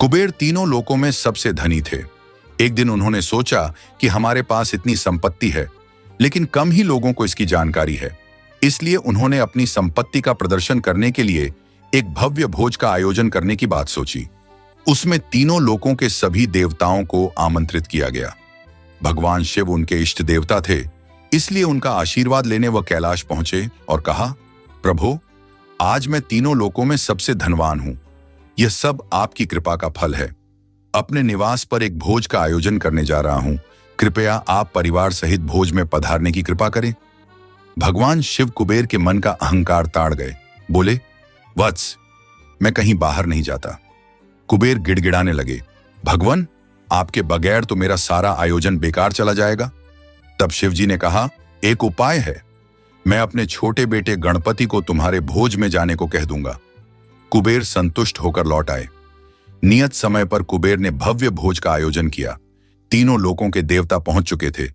कुबेर तीनों लोकों में सबसे धनी थे। एक दिन उन्होंने सोचा कि हमारे पास इतनी संपत्ति है, लेकिन कम ही लोगों को इसकी जानकारी है। इसलिए उन्होंने अपनी संपत्ति का प्रदर्शन करने के लिए एक भव्य भोज का आयोजन करने की बात सोची। उसमें तीनों लोकों के सभी देवताओं को आमंत्रित किया गया। भगवान शिव उनके इष्ट देवता थे, इसलिए उनका आशीर्वाद लेने वह कैलाश पहुंचे और कहा, प्रभु, आज मैं तीनों लोकों में सबसे धनवान हूं। यह सब आपकी कृपा का फल है। अपने निवास पर एक भोज का आयोजन करने जा रहा हूं। कृपया आप परिवार सहित भोज में पधारने की कृपा करें। भगवान शिव कुबेर के मन का अहंकार ताड़ गए। बोले, वत्स, मैं कहीं बाहर नहीं जाता। कुबेर गिड़गिड़ाने लगे, भगवान, आपके बगैर तो मेरा सारा आयोजन बेकार चला जाएगा। तब शिवजी ने कहा, एक उपाय है। मैं अपने छोटे बेटे गणपति को तुम्हारे भोज में जाने को कह दूंगा। कुबेर संतुष्ट होकर लौट आए। नियत समय पर कुबेर ने भव्य भोज का आयोजन किया। तीनों लोकों के देवता पहुंच चुके थे।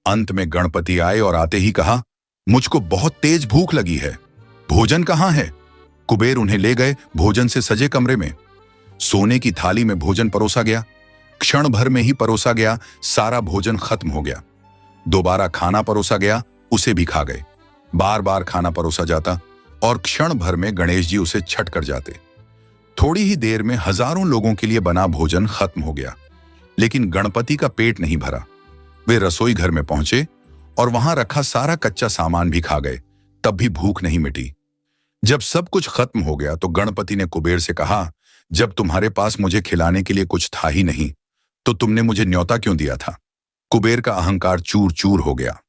अंत में गणपति आए और आते ही कहा, मुझको बहुत तेज भूख लगी है। भोजन कहाँ है? कुबेर उन्हें ले गए भोजन से सजे कमरे में। सोने की थाली में भोजन परोसा गया। क्षण भर में ही परोसा गया सारा भोजन खत्म हो गया। दोबारा खाना परोसा गया, उसे भी खा गए। बार बार खाना परोसा जाता और क्षण भर में गणेश जी उसे छट कर जाते। थोड़ी ही देर में हजारों लोगों के लिए बना भोजन खत्म हो गया, लेकिन गणपति का पेट नहीं भरा। वे रसोई घर में पहुंचे और वहां रखा सारा कच्चा सामान भी खा गए, तब भी भूख नहीं मिटी। जब सब कुछ खत्म हो गया तो गणपति ने कुबेर से कहा, जब तुम्हारे पास मुझे खिलाने के लिए कुछ था ही नहीं, तो तुमने मुझे न्योता क्यों दिया था? कुबेर का अहंकार चूर चूर हो गया।